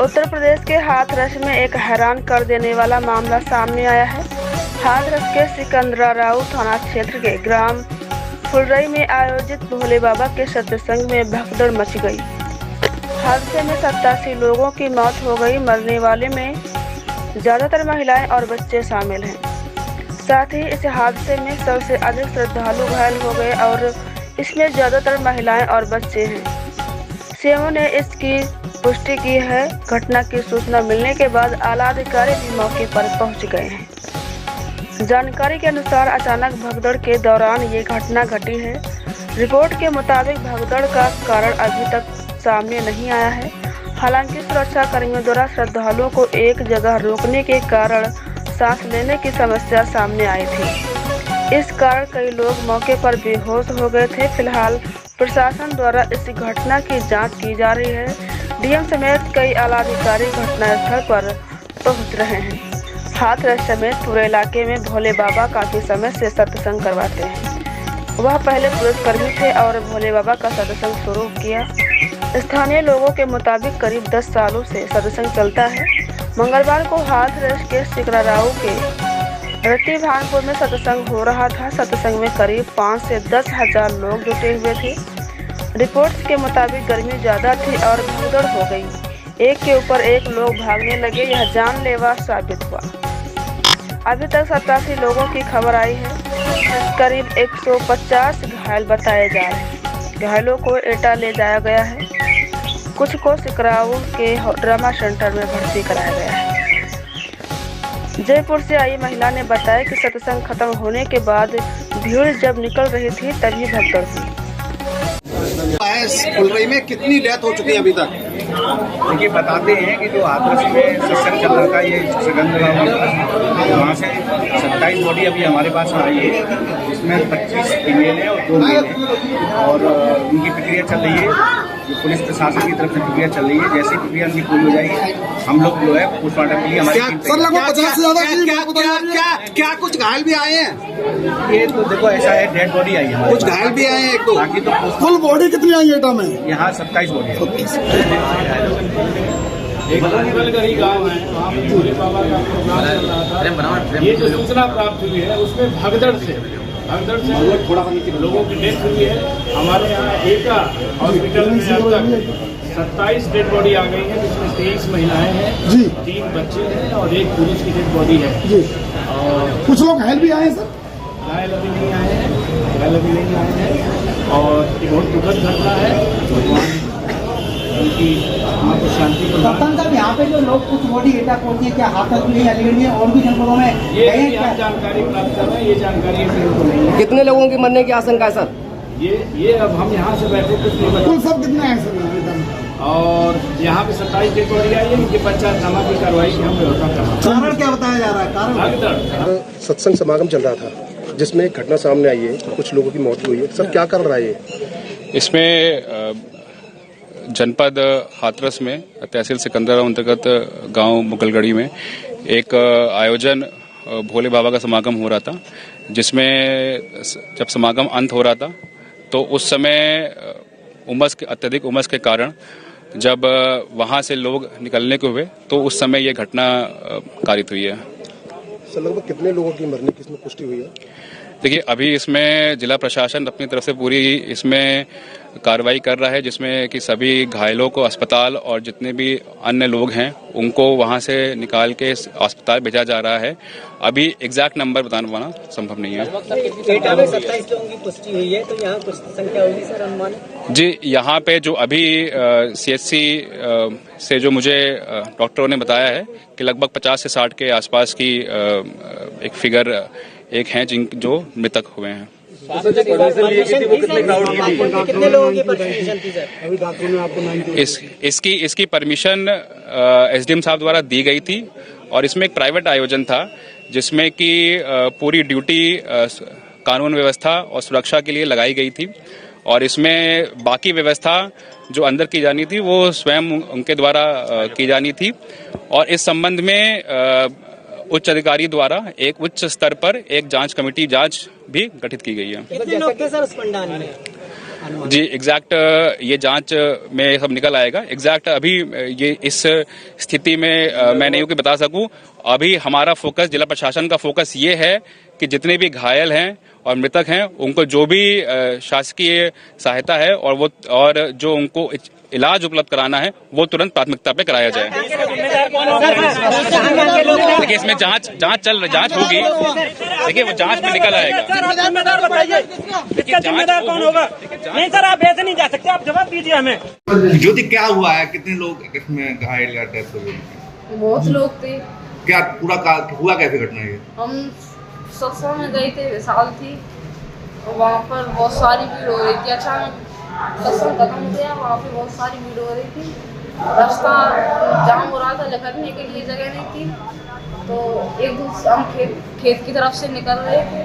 उत्तर प्रदेश के हाथरस में एक हैरान कर देने वाला मामला सामने आया है। हाथरस के सिकंदराऊ थाना क्षेत्र के ग्राम फुलरई में आयोजित भोले बाबा के सत्संग में भगदड़ मच गई। हादसे में 87 लोगों की मौत हो गई। मरने वाले में ज़्यादातर महिलाएं और बच्चे शामिल हैं। साथ ही इस हादसे में सबसे अधिक श्रद्धालु घायल हो गए और इसमें ज़्यादातर महिलाएं और बच्चे हैं। सीएमओ ने इसकी पुष्टि की है। घटना की सूचना मिलने के बाद आला अधिकारी भी मौके पर पहुंच गए हैं। जानकारी के अनुसार अचानक भगदड़ के दौरान ये घटना घटी है। रिपोर्ट के मुताबिक भगदड़ का कारण अभी तक सामने नहीं आया है। हालांकि सुरक्षा कर्मियों द्वारा श्रद्धालुओं को एक जगह रोकने के कारण सांस लेने की समस्या सामने आई थी। इस कारण कई लोग मौके पर बेहोश हो गए थे। फिलहाल प्रशासन द्वारा इस घटना की जांच की जा रही है। डीएम समेत कई आला अधिकारी घटनास्थल पर पहुंच रहे हैं। हाथरस समेत पूरे इलाके में भोले बाबा काफी समय से सत्संग करवाते हैं। वह पहले पुलिसकर्मी थे और भोले बाबा का सत्संग शुरू किया। स्थानीय लोगों के मुताबिक करीब 10 सालों से सत्संग चलता है। मंगलवार को हाथरस के सिकंदराऊ के रत्ती भानपुर में सत्संग हो रहा था। सत्संग में करीब 5 से 10 हजार लोग जुटे हुए थे। रिपोर्ट्स के मुताबिक गर्मी ज़्यादा थी और भगदड़ हो गई। एक के ऊपर एक लोग भागने लगे। यह जानलेवा साबित हुआ। अभी तक 87 लोगों की खबर आई है। करीब 150 घायल बताए जा रहे हैं। घायलों को एटा ले जाया गया है। कुछ को सिकंदराऊ के ट्रामा सेंटर में भर्ती कराया गया है। जयपुर से आई महिला ने बताया कि सत्संग खत्म होने के बाद भीड़ जब निकल रही थी तभी भगदड़ हुई। फुलरई में कितनी डेथ हो चुकी है अभी तक? देखिए, बताते हैं कि जो हाथरस में सत्संग चल रहा था, ये सिकंदराऊ, वहाँ से 27 बॉडी अभी हमारे पास आई है। इसमें 25 फीमेल है और 2 मेल है और उनकी प्रक्रिया चल रही है। पुलिस प्रशासन की तरफ से प्रक्रिया चल रही है। जैसे प्रक्रिया उनकी पूरी हो जाएगी, हम लोग जो है पोस्टमार्टम के लिए हमारी टीम क्या कुछ घायल भी आए हैं? ये तो देखो ऐसा है, डेड बॉडी आई है, कुछ घायल भी आए हैं एक तो। बाकी तो फुल बॉडी कितनी आई है में? यहाँ 27 बॉडी है। एक मंगलगढ़ी गांव है, वहाँ पे भोले बाबा का प्रोग्राम चल रहा था। ये जो सूचना प्राप्त हुई है उसमें भगदड़ से लोगों की डेथ हुई है। हमारे यहाँ एटा हॉस्पिटल में अब तक 27 डेड बॉडी आ गई है, जिसमें 23 महिलाएं हैं, 3 बच्चे हैं और 1 पुरुष की डेड बॉडी है। और कुछ लोग घायल भी आए हैं सर? घायल अभी नहीं आए हैं और ये बहुत दुखद घटना है। उनकी आत्मा को शांति कप्तान साहब, यहाँ पे जो लोग कुछ बॉडी एटा पहुंची है, क्या हाथरस में अलीगढ़ में और भी जनपदों में ये जानकारी प्राप्त कर रहे हैं। ये जानकारी को नहीं है। कितने लोगों की मरने की आशंका है सर? ये अब हम यहाँ से बैठे कुछ नहीं कुल सब कितने हैं सर? और यहाँ पे 27 डेड बॉडी आई है। इनके पंचायतनामा की कार्रवाई की हम व्यवस्था कर रहे हैं। कारण क्या बताया जा रहा है? कारण सत्संग समागम चल रहा था जिसमें एक घटना सामने आई है, कुछ लोगों की मौत हुई है। सर क्या कर रहा है ये? इसमें जनपद हाथरस में तहसील सिकंदराऊ अंतर्गत गांव मुगलगढ़ी में एक आयोजन भोले बाबा का समागम हो रहा था, जिसमें जब समागम अंत हो रहा था तो उस समय अत्यधिक उमस के कारण जब वहां से लोग निकलने को हुए तो उस समय ये घटना कारित हुई है। सर लगभग कितने लोगों की मरने की इसमें पुष्टि हुई है? देखिए, अभी इसमें जिला प्रशासन अपनी तरफ से पूरी इसमें कार्रवाई कर रहा है, जिसमें कि सभी घायलों को अस्पताल और जितने भी अन्य लोग हैं उनको वहां से निकाल के अस्पताल भेजा जा रहा है। अभी एग्जैक्ट नंबर बताना संभव नहीं है। 27 लोगों की पुष्टि हुई है, तो यहाँ कुछ संख्या होगी सर अनुमान? जी, यहाँ पे जो अभी CHC से जो मुझे डॉक्टरों ने बताया है कि लगभग 50 से 60 के आसपास की एक फिगर एक हैं जो मृतक हुए हैं। कितने लोगों की परमिशन थी सर? इसकी परमिशन SDM साहब द्वारा दी गई थी और इसमें एक प्राइवेट आयोजन था जिसमें कि पूरी ड्यूटी कानून व्यवस्था और सुरक्षा के लिए लगाई गई थी और इसमें बाकी व्यवस्था जो अंदर की जानी थी वो स्वयं उनके द्वारा की जानी थी और इस संबंध में उच्च अधिकारी द्वारा एक उच्च स्तर पर एक जांच कमेटी भी गठित की गई है। कितने लोग थे सर उस पंडाल में? जी एग्जैक्ट ये जांच में सब निकल आएगा। एग्जैक्ट अभी ये इस स्थिति में मैं नहीं हूं कि बता सकूं। अभी हमारा फोकस, जिला प्रशासन का फोकस ये है कि जितने भी घायल हैं और मृतक हैं उनको जो भी शासकीय सहायता है और जो उनको इलाज उपलब्ध कराना है वो तुरंत प्राथमिकता पे कराया जाए। देखिए इसमें जांच होगी। देखिए वो जांच में निकल आएगा। इसका जिम्मेदार कौन होगा? नहीं सर, आप ऐसे नहीं जा सकते, आप जवाब दीजिए हमें। ज्योति, क्या हुआ है? कितने लोग इसमें घायल या डेथ हो गई? बहुत लोग थे। क्या पूरा हुआ कैसे घटना ये? हम सत्संग में गए थे, विशाल थी, वहाँ पर बहुत सारी भीड़ हो रही थी। अचानक सत्संग खत्म हो गया, वहाँ पे बहुत सारी भीड़ हो रही थी। रास्ता जाम हो रहा था, निकलने के लिए जगह नहीं थी। तो एक दूसरे हम खेत की तरफ से निकल रहे थे,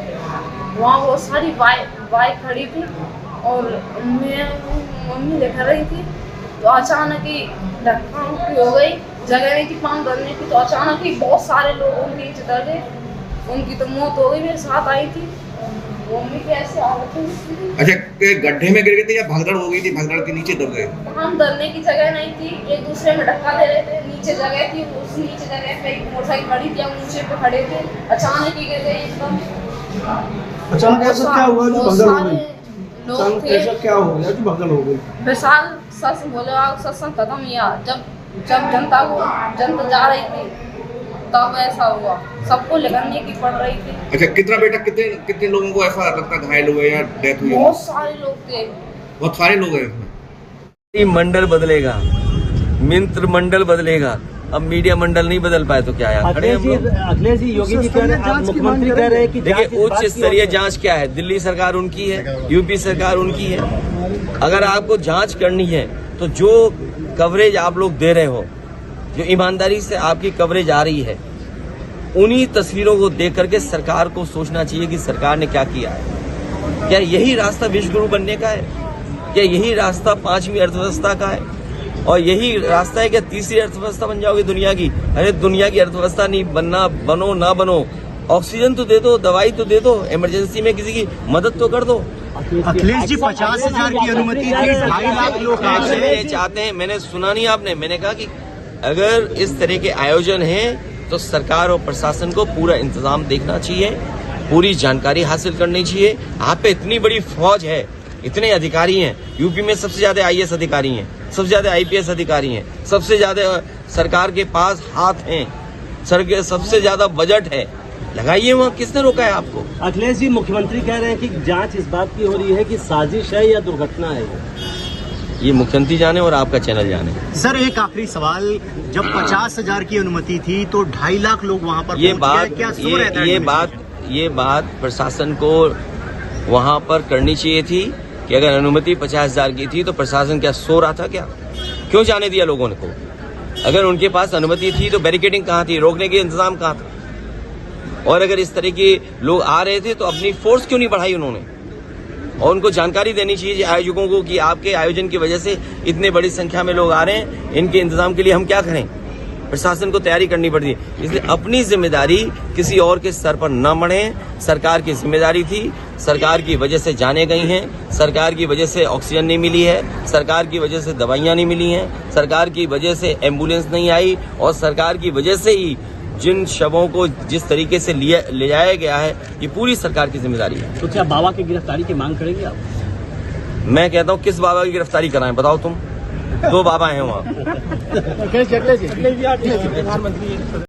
वहाँ बहुत सारी बाइक खड़ी थी और मम्मी लेकर रही थी। तो अचानक ही धक्का हो गई, जगह नहीं थी पाँव धरने की। तो अचानक ही बहुत सारे लोग उनके नीचे दर गए, उनकी तो मौत हो गई। मेरे साथ आई थी मम्मी की ऐसे हालत हुई। अच्छा, गड्ढे में गिर गए थे या भगदड़ हो गई थी? भगदड़ के नीचे दब गए? हम दरने की जगह नहीं थी, एक दूसरे में धक्का दे रहे थे। नीचे जगह थी, उस नीचे जगह पे मोटरसाइकिल खड़ी थी, हम ऊंचे पे खड़े थे। अचानक ही गिर गए एकदम। अचानक ऐसा क्या हुआ जो भगदड़ हो गई? लोग थे, ऐसा क्या हो गया जो भगदड़ हो गई? विशाल सच बोले सत्संग खत्म हुआ, जब जनता जा रही थी तब ऐसा हुआ। सबको लगने की पड़ रही थी। अच्छा, कितना बेटा कितने लोगों को ऐसा लगता घायल हुए या डेथ हुई? बहुत सारे लोग थे। बहुत सारे लोग हैं इसमें। मंडल बदलेगा, मित्र मंडल बदलेगा, अब मीडिया मंडल नहीं बदल पाए तो क्या यार? अखिलेश जी, योगी जी कह रहे हैं, मुख्यमंत्री कह रहे हैं कि देखिए उच्च स्तरीय जांच क्या है? दिल्ली सरकार उनकी है, यूपी सरकार उनकी है। अगर आपको जांच करनी है तो जो कवरेज आप लोग दे रहे हो, जो ईमानदारी से आपकी कवरेज आ रही है, उन्हीं तस्वीरों को देख करके सरकार को सोचना चाहिए कि सरकार ने क्या किया है। क्या यही रास्ता विश्व गुरु बनने का है? क्या यही रास्ता 5वीं अर्थव्यवस्था का है? और यही रास्ता है क्या 3री अर्थव्यवस्था बन जाओगे दुनिया की? अरे दुनिया की अर्थव्यवस्था नहीं बनना, बनो ना बनो, ऑक्सीजन तो दे दो, दवाई तो दे दो, इमरजेंसी में किसी की मदद तो कर दो। अखिलेश जी 50,000 की अनुमति थी, 2.5 लाख लोग चाहते हैं। मैंने सुना नहीं आपने, मैंने कहा कि अगर इस तरह के आयोजन हैं तो सरकार और प्रशासन को पूरा इंतजाम देखना चाहिए, पूरी जानकारी हासिल करनी चाहिए। आप पे इतनी बड़ी फौज है, इतने अधिकारी हैं, यूपी में सबसे ज्यादा IAS अधिकारी हैं, सबसे ज्यादा IPS अधिकारी हैं, सबसे ज्यादा सरकार के पास हाथ हैं, सबसे ज्यादा बजट है, लगाइए। वहाँ किसने रोका है आपको? अखिलेश जी, मुख्यमंत्री कह रहे हैं कि जांच इस बात की हो रही है कि साजिश है या दुर्घटना है। ये मुख्यमंत्री जाने और आपका चैनल जाने। सर, एक आखिरी सवाल, जब 50,000 की अनुमति थी तो 2.5 लाख लोग वहाँ पर ये बात प्रशासन को वहाँ पर करनी चाहिए थी कि अगर अनुमति 50,000 की थी तो प्रशासन क्या सो रहा था क्या? क्यों जाने दिया लोगों को? अगर उनके पास अनुमति थी तो बैरिकेडिंग कहाँ थी? रोकने के इंतजाम कहाँ था? और अगर इस तरह के लोग आ रहे थे तो अपनी फोर्स क्यों नहीं बढ़ाई उन्होंने? और उनको जानकारी देनी चाहिए आयोजकों को कि आपके आयोजन की वजह से इतने बड़ी संख्या में लोग आ रहे हैं, इनके इंतजाम के लिए हम क्या करें? प्रशासन को तैयारी करनी पड़ती है। इसलिए अपनी जिम्मेदारी किसी और के सर पर न मढ़े। सरकार की जिम्मेदारी थी, सरकार की वजह से जाने गई हैं, सरकार की वजह से ऑक्सीजन नहीं मिली है, सरकार की वजह से दवाइयां नहीं मिली हैं, सरकार की वजह से एम्बुलेंस नहीं आई, और सरकार की वजह से ही जिन शवों को जिस तरीके से ले जाया गया है, ये पूरी सरकार की जिम्मेदारी है। तो क्या बाबा की गिरफ्तारी की मांग करेंगे आप? मैं कहता हूँ किस बाबा की गिरफ्तारी कराएं, बताओ तुम? 2 बाबा हैं वहाँ।